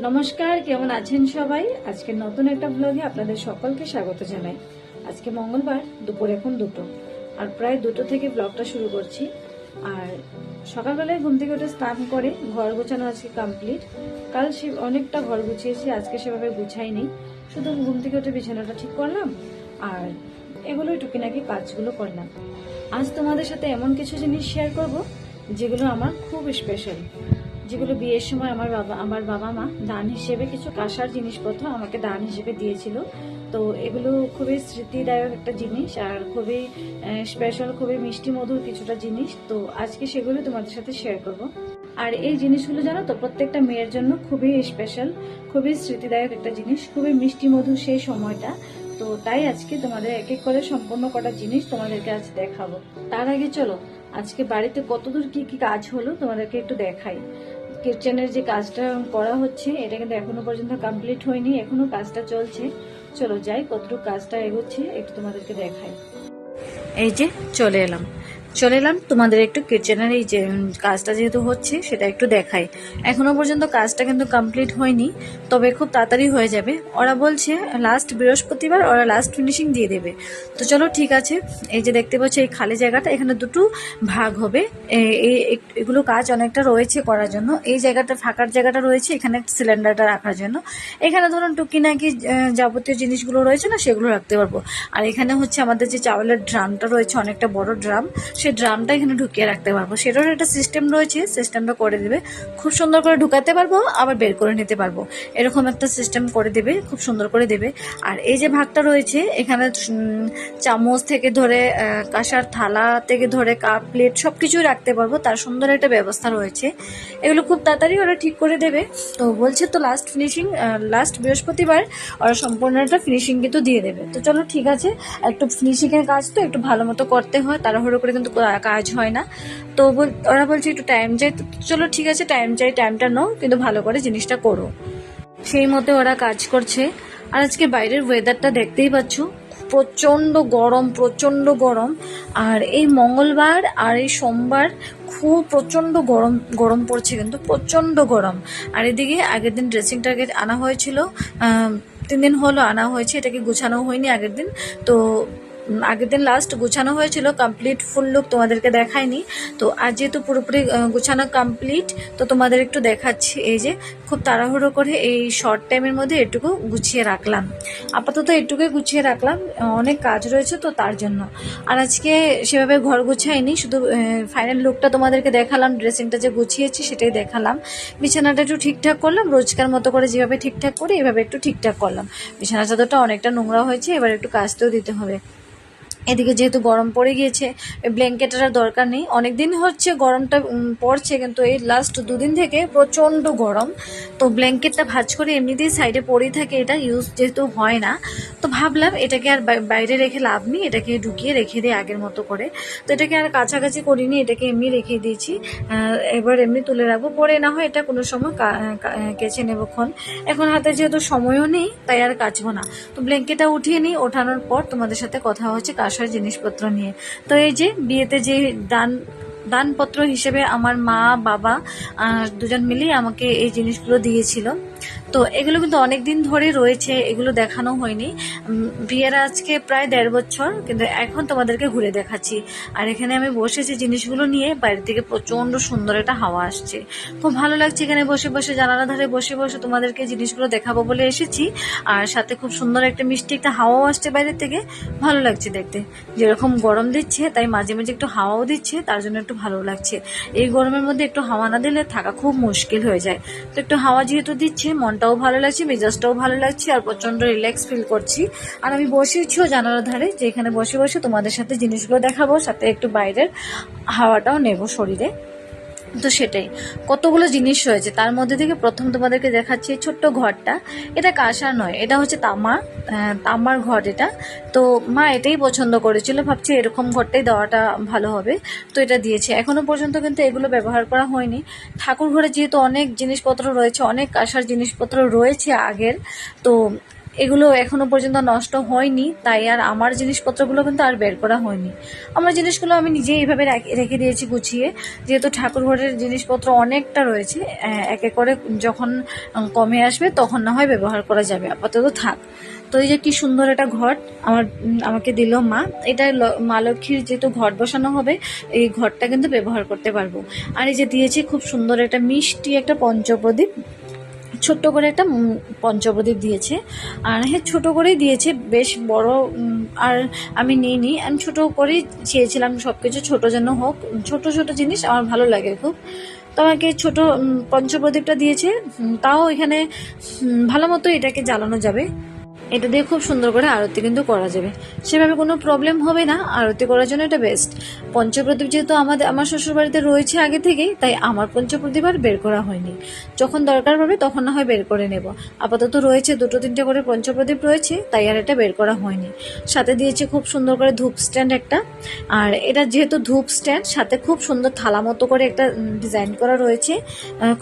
নমস্কার, কেমন আছেন সবাই? আজকে নতুন একটা ব্লগে আপনাদের সকলকে স্বাগত জানাই। আজকে মঙ্গলবার, দুপুর এখন 2টো, আর প্রায় 2টো থেকে ব্লগটা শুরু করছি। আর সকালবেলায় ঘুম থেকে উঠে স্নান করে ঘর গোছানো আজকে কমপ্লিট। কাল সে অনেকটা ঘর গুছিয়েছি, আজকে সেভাবে গুছাইনি, শুধু ঘুম থেকে উঠে বিছানাটা ঠিক করলাম আর এগুলোই টুকিনাকি কাজগুলো করলাম। আজ তোমাদের সাথে এমন কিছু জিনিস শেয়ার করব যেগুলো আমার খুব স্পেশাল, যেগুলো বিয়ের সময় আমার বাবা মা দান হিসেবে কিছু কাঁসার জিনিসপত্র আমাকে দান হিসেবে দিয়েছিল। তো এগুলো খুবই স্মৃতিদায়ক একটা জিনিস আর খুবই স্পেশাল, খুবই মিষ্টি মধুর কিছুটা জিনিস। তো আজকে সেগুলো তোমাদের সাথে শেয়ার করব। আর এই জিনিসগুলো জানো তো, প্রত্যেকটা মেয়ের জন্য খুবই স্পেশাল, খুবই স্মৃতিদায়ক একটা জিনিস, খুবই মিষ্টি মধুর সেই সময়টা। তো তাই আজকে তোমাদের এক এক করে সম্পূর্ণ কটা জিনিস তোমাদেরকে আজ দেখাবো। তার আগে চলো আজকে বাড়িতে কতদূর কি কি কাজ হলো তোমাদেরকে একটু দেখাই। কিচেনের যে কাজটা করা হচ্ছে এটা কিন্তু এখনো পর্যন্ত কমপ্লিট হয়নি, এখনো কাজটা চলছে। চলো যাই, কতটুকু কাজটা এগোচ্ছে একটু তোমাদেরকে দেখাই। এই যে চলে এলাম তোমাদের একটু কিচেনের এই যে কাজটা যেহেতু হচ্ছে সেটা একটু দেখাই। এখনো পর্যন্ত কাজটা কিন্তু কমপ্লিট হয়নি, তবে খুব তাড়াতাড়ি হয়ে যাবে। ওরা বলছে লাস্ট বৃহস্পতিবার ওরা লাস্ট ফিনিশিং দিয়ে দেবে। তো চলো ঠিক আছে। এই যে দেখতে পাচ্ছি এই খালি জায়গাটা, এখানে দুটো ভাগ হবে। এগুলো কাজ অনেকটা রয়েছে করার জন্য। এই জায়গাটা ফাঁকার জায়গাটা রয়েছে এখানে সিলিন্ডারটা রাখার জন্য। এখানে ধরুন টুকিনাকি যাবতীয় জিনিসগুলো রয়েছে না, সেগুলো রাখতে পারবো। আর এখানে হচ্ছে আমাদের যে চাউলের ড্রামটা রয়েছে, অনেকটা বড় ড্রাম, সেই ড্রামটা এখানে ঢুকিয়ে রাখতে পারবো। সেটারও একটা সিস্টেম রয়েছে, সিস্টেমটা করে দেবে। খুব সুন্দর করে ঢুকাতে পারবো, আবার বের করে নিতে পারবো, এরকম একটা সিস্টেম করে দেবে, খুব সুন্দর করে দেবে। আর এই যে ভাগটা রয়েছে এখানে চামচ থেকে ধরে কাঁসার থালা থেকে ধরে কাপ প্লেট সব কিছুই রাখতে পারবো, তার সুন্দর একটা ব্যবস্থা রয়েছে। এগুলো খুব তাড়াতাড়ি ওরা ঠিক করে দেবে। তো বলছে তো লাস্ট ফিনিশিং লাস্ট বৃহস্পতিবার ওরা সম্পূর্ণ একটা ফিনিশিং কিন্তু দিয়ে দেবে। তো চলো ঠিক আছে, একটু ফিনিশিংয়ের কাজ তো একটু ভালো মতো করতে হয়, তাড়াহুড়ো করে কিন্তু কাজ হয় না। তো ওরা বলছে একটু টাইম চাই। তো চলো ঠিক আছে, টাইম চাই, টাইমটা নাও, কিন্তু ভালো করে জিনিসটা করো। সেই মতে ওরা কাজ করছে। আর আজকে বাইরের ওয়েদারটা দেখতেই পাচ্ছ, প্রচণ্ড গরম, প্রচণ্ড গরম। আর এই মঙ্গলবার আর এই সোমবার খুব প্রচণ্ড গরম গরম পড়ছে, কিন্তু প্রচণ্ড গরম। আর এদিকে আগের দিন ড্রেসিংটাকে আনা হয়েছিল, 3 দিন হলো আনা হয়েছে, এটাকে গুছানো হয়নি আগের দিন। তো আগের দিন লাস্ট গুছানো হয়েছিল, কমপ্লিট ফুল লুক তোমাদেরকে দেখায়নি। তো আজ যেহেতু পুরোপুরি গুছানো কমপ্লিট, তো তোমাদের একটু দেখাচ্ছি। এই যে খুব তাড়াহুড়ো করে এই শর্ট টাইমের মধ্যে এটুকু গুছিয়ে রাখলাম, আপাতত এটুকুই গুছিয়ে রাখলাম, অনেক কাজ রয়েছে তো তার জন্য। আর আজকে সেভাবে ঘর গুছাইনি, শুধু ফাইনাল লুকটা তোমাদেরকে দেখালাম, ড্রেসিংটা যে গুছিয়েছি সেটাই দেখালাম। বিছানাটা একটু ঠিকঠাক করলাম, রোজকার মতো করে যেভাবে ঠিকঠাক করি এভাবে একটু ঠিকঠাক করলাম। বিছানা চাদরটা অনেকটা নোংরা হয়েছে, এবার একটু কাচতেও দিতে হবে। এদিকে যেহেতু গরম পড়ে গিয়েছে, ব্ল্যাঙ্কেটের দরকার নেই, অনেক দিন হচ্ছে গরমটা পড়ছে, কিন্তু এই লাস্ট 2 দিন থেকে প্রচণ্ড গরম। তো ব্ল্যাঙ্কেটটা ভাঁজ করে এমনিতেই সাইডে পড়েই থাকে, এটা ইউজ যেহেতু হয় না, তো ভাবলাম এটাকে আর বাইরে রেখে লাভ নেই, এটাকে ঢুকিয়ে রেখে দিই আগের মতো করে। তো এটাকে আর কাছাকাছি করিনি, এটাকে এমনি রেখে দিয়েছি। এবার এমনি তুলে রাখবো, পরে না হয় এটা কোনো সময় কেচে নেবো ক্ষণ। এখন হাতে যেহেতু সময়ও নেই তাই আর কাচবো না। তো ব্ল্যাঙ্কেটটা উঠিয়ে নিই, ওঠানোর পর তোমাদের সাথে কথা হচ্ছে কাঁসার জিনিসপত্র নিয়ে। তো এই যে বিয়েতে যে দানপত্র হিসেবে আমার মা বাবা দুজন মিলেই আমাকে এই জিনিসগুলো দিয়েছিল। তো এগুলো কিন্তু অনেক দিন ধরে রয়েছে, এগুলো দেখানো হয়নি। বিয়ের আজকে প্রায় 1.5 বছর, কিন্তু এখন তোমাদেরকে ঘুরে দেখাচ্ছি। আর এখানে আমি বসেছি জিনিসগুলো নিয়ে, বাইরে থেকে প্রচণ্ড সুন্দর একটা হাওয়া আসছে, খুব ভালো লাগছে এখানে বসে বসে, জানালা ধারে বসে বসে তোমাদেরকে জিনিসগুলো দেখাবো বলে এসেছি। আর সাথে খুব সুন্দর একটা মিষ্টি একটা হাওয়াও আসছে বাইরে থেকে, ভালো লাগছে দেখতে। যেরকম গরম দিচ্ছে তাই মাঝে মাঝে একটু হাওয়াও দিচ্ছে, তার জন্য একটু ভালো লাগছে। এই গরমের মধ্যে একটু হাওয়া না দিলে থাকা খুব মুশকিল হয়ে যায়। তো একটু হাওয়া যেহেতু দিচ্ছে, মনটাও ভালো লাগছে, মেজাজটাও ভালো লাগছে, আর প্রচণ্ড রিল্যাক্স ফিল করছি। আর আমি বসেছিও জানালার ধারে, যে এখানে বসে বসে তোমাদের সাথে জিনিসগুলো দেখাবো, সাথে একটু বাইরের হাওয়াটাও নেব শরীরে। তো সেটাই, কতগুলো জিনিস রয়েছে, তার মধ্যে থেকে প্রথম তোমাদেরকে দেখাচ্ছি এই ছোট্ট ঘরটা। এটা কাঁসার নয়, এটা হচ্ছে তামার ঘর এটা। তো মা এটাই পছন্দ করেছিল, ভাবছি এরকম ঘরটাই দেওয়াটা ভালো হবে, তো এটা দিয়েছে। এখনো পর্যন্ত কিন্তু এগুলো ব্যবহার করা হয়নি। ঠাকুর ঘরে যেহেতু অনেক জিনিসপত্র রয়েছে, অনেক কাঁসার জিনিসপত্র রয়েছে আগের, তো এগুলো এখনো পর্যন্ত নষ্ট হয়নি, তাই আর আমার জিনিসপত্রগুলো কিন্তু আর বের করা হয়নি। আমার জিনিসগুলো আমি নিজেই এইভাবে রেখে দিয়েছি গুছিয়ে, যেহেতু ঠাকুর ঘরের জিনিসপত্র অনেকটা রয়েছে। এক এক করে যখন কমে আসবে তখন না হয় ব্যবহার করা যাবে, আপাতত থাক। তো এই যে কি সুন্দর একটা ঘট আমাকে দিল মা। এটা মা লক্ষ্মীর যেহেতু ঘট বসানো হবে, এই ঘরটা কিন্তু ব্যবহার করতে পারবো। আর এই যে দিয়েছে খুব সুন্দর একটা মিষ্টি একটা পঞ্চপ্রদীপ, ছোট্ট করে একটা পঞ্চপ্রদীপ দিয়েছে। আর হ্যাঁ, ছোট করেই দিয়েছে, বেশ বড় আর আমি নিইনি। আমি ছোট করেই চেয়েছিলাম, সব কিছু ছোটো যেন হোক। ছোট ছোট জিনিস আমার ভালো লাগে খুব। তো আমাকে ছোট পঞ্চপ্রদীপটা দিয়েছে। তাও এখানে ভালো মতো এটাকে জ্বালানো যাবে। এটা দিয়ে খুব সুন্দর করে আরতি কিন্তু করা যাবে, সেভাবে কোনো প্রবলেম হবে না। আরতি করার জন্য এটা বেস্ট। পঞ্চপ্রদীপ যেহেতু আমার শ্বশুরবাড়িতে রয়েছে আগে থেকেই, তাই আমার পঞ্চপ্রদীপ আর বের করা হয়নি। যখন দরকার পড়বে তখন না হয় বের করে নেব। আপাতত রয়েছে 2-3টে করে পঞ্চপ্রদীপ রয়েছে, তাই আর এটা বের করা হয়নি। সাথে দিয়েছে খুব সুন্দর করে ধূপ স্ট্যান্ড একটা। আর এটা যেহেতু ধূপ স্ট্যান্ড, সাথে খুব সুন্দর থালা মতো করে একটা ডিজাইন করা রয়েছে,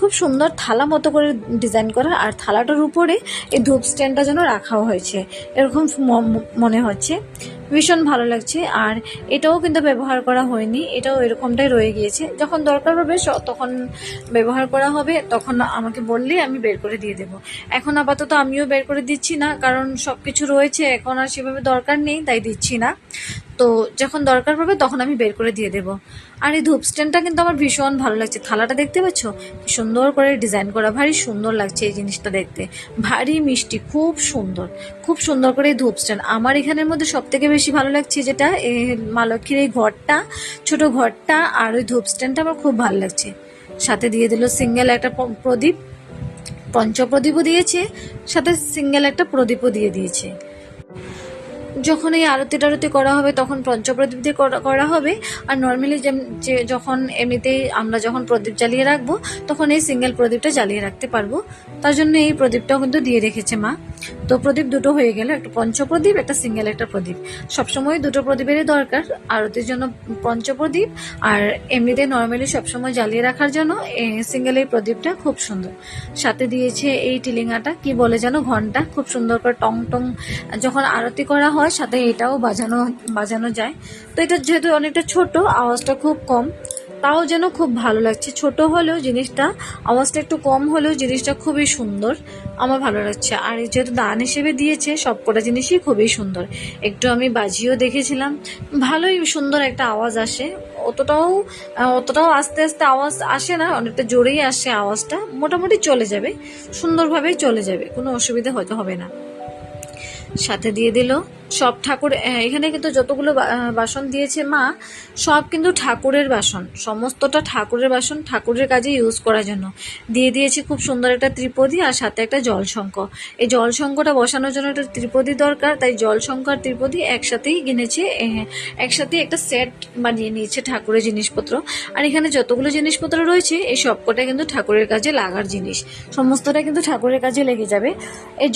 খুব সুন্দর থালা মতো করে ডিজাইন করা। আর থালাটার উপরে এই ধূপ স্ট্যান্ডটা যেন রাখাও হয়েছে, এরকম মনে হচ্ছে। ভীষণ ভালো লাগছে। আর এটাও কিন্তু ব্যবহার করা হয়নি, এটাও এরকমটাই রয়ে গিয়েছে। যখন দরকার হবে তখন ব্যবহার করা হবে, তখন আমাকে বললেই আমি বের করে দিয়ে দেবো। এখন আপাতত আমিও বের করে দিচ্ছি না, কারণ সব কিছু রয়েছে, এখন আর সেভাবে দরকার নেই, তাই দিচ্ছি না। তো যখন দরকার পড়বে তখন আমি বের করে দিয়ে দেবো। আর এই ধূপ স্ট্যান্ডটা কিন্তু আমার ভীষণ ভালো লাগছে। থালাটা দেখতে পাচ্ছ সুন্দর করে ডিজাইন করা, ভারী সুন্দর লাগছে এই জিনিসটা দেখতে, ভারী মিষ্টি, খুব সুন্দর, খুব সুন্দর করে এই ধূপ স্ট্যান্ড। আমার এখানের মধ্যে সব থেকে বেশি ভালো লাগছে যেটা, এই মা লক্ষ্মীর এই ঘরটা, ছোট ঘরটা, আর ওই ধূপ স্ট্যান্ডটা আমার খুব ভালো লাগছে। সাথে দিয়ে দিল সিঙ্গেল একটা প্রদীপ, পঞ্চপ্রদীপও দিয়েছে, সাথে সিঙ্গেল একটা প্রদীপও দিয়ে দিয়েছে। যখন এই আরতি টারতি করা হবে তখন পঞ্চপ্রদীপ দিয়ে করা হবে। আর নর্মালি যখন এমনিতেই আমরা যখন প্রদীপ জ্বালিয়ে রাখবো, তখন এই সিঙ্গেল প্রদীপটা জ্বালিয়ে রাখতে পারবো। তার জন্য এই প্রদীপটাও কিন্তু দিয়ে রেখেছে মা। তো প্রদীপ দুটো হয়ে গেল, একটা পঞ্চপ্রদীপ, একটা সিঙ্গেল একটা প্রদীপ। সবসময় দুটো প্রদীপেরই দরকার, আরতির জন্য পঞ্চপ্রদীপ, আর এমনিতে নর্মালি সবসময় জ্বালিয়ে রাখার জন্য সিঙ্গেল এই প্রদীপটা খুব সুন্দর। সাথে দিয়েছে এই টিলিঙাটা, কি বলে যেন, ঘন্টা, খুব সুন্দর করে টং টং যখন আরতি করা হয় সাথে এটাও বাজানো যায়। তো এটা যেহেতু অনেকটা ছোট, আওয়াজটা খুব কম, তাও যেন খুব ভালো লাগছে। ছোট হলেও জিনিসটা, আওয়াজটা একটু কম হলেও জিনিসটা খুবই সুন্দর, আমার ভালো লাগছে। আর যেহেতু দান হিসেবে দিয়েছে, সবকটা জিনিসই খুবই সুন্দর। একটু আমি বাজিয়েও দেখেছিলাম, ভালোই সুন্দর একটা আওয়াজ আসে। অতটাও আস্তে আস্তে আওয়াজ আসে না, অনেকটা জোরেই আসে আওয়াজটা। মোটামুটি চলে যাবে, সুন্দরভাবেই চলে যাবে, কোনো অসুবিধা হয়তো হবে না। সাথে দিয়ে দিল সব ঠাকুর। এখানে কিন্তু যতগুলো বাসন দিয়েছে মা, সব কিন্তু ঠাকুরের বাসন, সমস্তটা ঠাকুরের বাসন, ঠাকুরের কাজে ইউজ করার জন্য। দিয়ে দিয়েছে খুব সুন্দর একটা ত্রিপদী, আর সাথে একটা জলশঙ্খ। এই জলশঙ্খটা বসানোর জন্য একটা ত্রিপদী দরকার, তাই জলশঙ্খ আর ত্রিপদী একসাথেই কিনেছে, একসাথেই একটা সেট বানিয়ে নিয়েছে ঠাকুরের জিনিসপত্র। আর এখানে যতগুলো জিনিসপত্র রয়েছে, এই সবকটা কিন্তু ঠাকুরের কাজে লাগার জিনিস, সমস্তটা কিন্তু ঠাকুরের কাজে লেগে যাবে। এই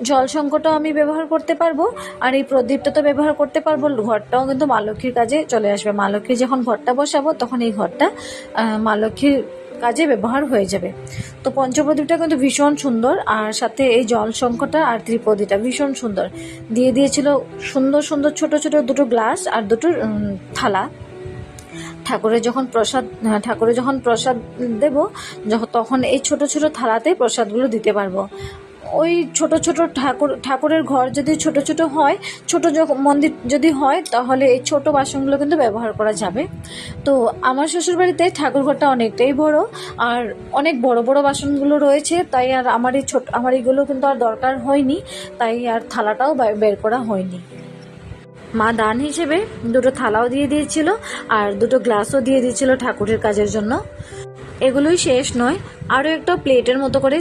জলশঙ্খটাও আমি ব্যবহার করতে পারবো, আর এই প্রদীপটা তো ব্যবহার করতে পারবো। ঘরটাও কিন্তু মা লক্ষ্মীর কাজে চলে আসবে। মা লক্ষ্মীর যখন ঘরটা বসাবো, তখন এই ঘরটা মা লক্ষ্মীর কাজে ব্যবহার হয়ে যাবে। তো পঞ্চপ্রদীপটা কিন্তু ভীষণ সুন্দর, আর সাথে এই জলশঙ্খটা আর ত্রিপদীটা ভীষণ সুন্দর। দিয়ে দিয়েছিল সুন্দর সুন্দর ছোট ছোট দুটো গ্লাস আর দুটো থালা। ঠাকুরের যখন প্রসাদ দেব, তখন এই ছোট ছোট থালাতে প্রসাদগুলো দিতে পারবো। ওই ছোট ছোট ঠাকুরের ঘর যদি ছোট ছোট হয়, ছোট মন্দির যদি হয়, তাহলে এই ছোট বাসনগুলো কিন্তু ব্যবহার করা যাবে। তো আমার শ্বশুরবাড়িতে ঠাকুর ঘরটা অনেকটাই বড়, আর অনেক বড় বড় বাসনগুলো রয়েছে, তাই আর আমার এইগুলো কিন্তু আর দরকার হয়নি, তাই আর থালাটাও বের করা হয়নি। মা দান হিসেবে দুটো থালাও দিয়ে দিয়েছিল, আর দুটো গ্লাসও দিয়ে দিয়েছিল ঠাকুরের কাজের জন্য। এগুলোই শেষ নয়, আরও একটা প্লেটের মতো করে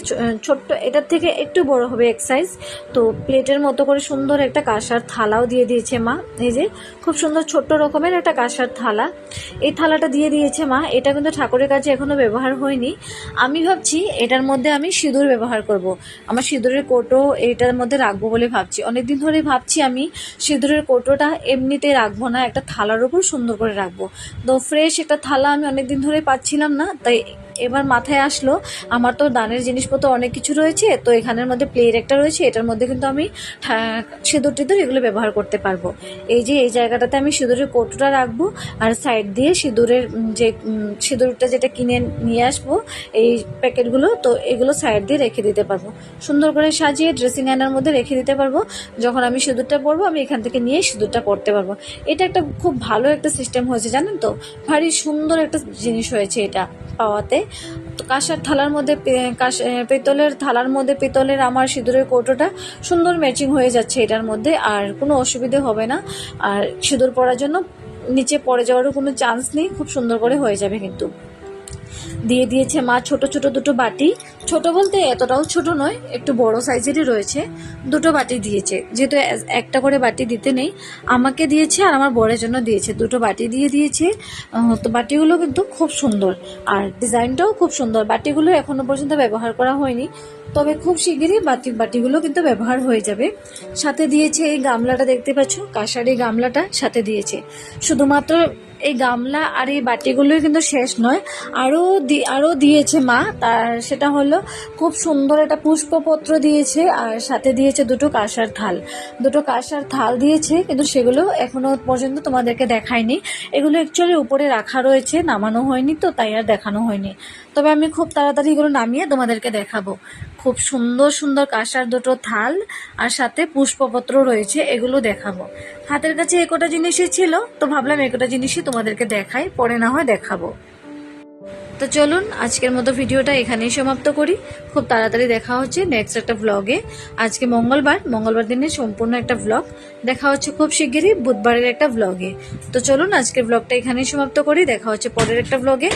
ছোট্ট, এটার থেকে একটু বড় হবে এক সাইজ, তো প্লেটের মতো করে সুন্দর একটা কাঁসার থালাও দিয়ে দিয়েছে মা। এই যে খুব সুন্দর ছোট্ট রকমের একটা কাঁসার থালা, এই থালাটা দিয়ে দিয়েছে মা। এটা কিন্তু ঠাকুরের কাছে এখনো ব্যবহার হয়নি। আমি ভাবছি এটার মধ্যে আমি সিঁদুর ব্যবহার করব। আমার সিঁদুরের কৌটো এটার মধ্যে রাখবো বলে ভাবছি, অনেকদিন ধরে ভাবছি আমি সিঁদুরের কৌটোটা এমনিতে রাখবো না, একটা থালার উপর সুন্দর করে রাখবো। তো ফ্রেশ একটা থালা আমি অনেকদিন ধরে পাচ্ছিলাম না, তাই এবার মাথায় আসলো হলো আমার তো দানের জিনিসপত্র অনেক কিছু রয়েছে, তো এখানের মধ্যে প্লেট একটা রয়েছে, এটার মধ্যে কিন্তু আমি সিঁদুর টিঁদুর এগুলো ব্যবহার করতে পারবো। এই যে এই জায়গাটাতে আমি সিঁদুরের কৌটোটা রাখবো, আর সাইড দিয়ে সিঁদুরের যে সিঁদুরটা যেটা কিনে নিয়ে আসবো এই প্যাকেটগুলো, তো এগুলো সাইড দিয়ে রেখে দিতে পারবো। সুন্দর করে সাজিয়ে ড্রেসিং আয়নার মধ্যে রেখে দিতে পারবো। যখন আমি সিঁদুরটা পরবো আমি এখান থেকে নিয়ে সিঁদুরটা পরতে পারবো। এটা একটা খুব ভালো একটা সিস্টেম হয়েছে, জানেন তো, ভারী সুন্দর একটা জিনিস হয়েছে এটা পাওয়াতে। তো কাঁসার থালার মধ্যে পেতলের থালার মধ্যে পেতলের আমার সিঁদুরের কৌটোটা সুন্দর ম্যাচিং হয়ে যাচ্ছে এটার মধ্যে, আর কোনো অসুবিধে হবে না। আর সিঁদুর পরার জন্য নিচে পড়ে যাওয়ারও কোনো চান্স নেই, খুব সুন্দর করে হয়ে যাবে। কিন্তু দিয়ে দিয়েছে মা ছোট ছোট দুটো বাটি, ছোট বলতে এতটাও ছোট নয়, একটু বড় সাইজেরই রয়েছে। দুটো বাটি দিয়েছে, যেহেতু একটা করে বাটি দিতে নেই, আমাকে দিয়েছে আর আমার বরের জন্য দিয়েছে, দুটো বাটি দিয়ে দিয়েছে। তো বাটিগুলো কিন্তু খুব সুন্দর, আর ডিজাইনটাও খুব সুন্দর। বাটিগুলো এখনো পর্যন্ত ব্যবহার করা হয়নি, তবে খুব শিগগিরই বাটিগুলো কিন্তু ব্যবহার হয়ে যাবে। সাথে দিয়েছে এই গামলাটা, দেখতে পাচ্ছ, কাঁসার এই গামলাটা সাথে দিয়েছে। শুধুমাত্র এই গামলা আর এই বাটিগুলোই কিন্তু শেষ নয়, আরও দিয়েছে মা। তার সেটা হলো খুব সুন্দর একটা পুষ্পপত্র দিয়েছে, আর সাথে দিয়েছে দুটো কাঁসার থাল দিয়েছে, কিন্তু সেগুলো এখনো পর্যন্ত তোমাদেরকে দেখায়নি। এগুলো অ্যাকচুয়ালি উপরে রাখা রয়েছে, নামানো হয়নি, তো তাই আর দেখানো হয়নি। তবে আমি খুব তাড়াতাড়ি এগুলো নামিয়ে তোমাদেরকে দেখাবো। খুব সুন্দর সুন্দর কাঁসার দুটো থাল আর সাথে পুষ্পপত্র রয়েছে, এগুলো দেখাবো। হাতের কাছে একটা জিনিসই ছিল, তো ভাবলাম একটা জিনিসই তোমাদেরকে দেখাই, পরে না হয় দেখাবো। তো চলুন আজকের মতো ভিডিওটা এখানেই সমাপ্ত করি। খুব তাড়াতাড়ি দেখা হচ্ছে নেক্সট একটা ব্লগে। আজকে মঙ্গলবার দিনে সম্পূর্ণ একটা ব্লগ। দেখা হচ্ছে খুব শিগগিরই বুধবারের একটা ব্লগে। তো চলুন আজকের ব্লগটা এখানেই সমাপ্ত করি, দেখা হচ্ছে পরের একটা ব্লগে।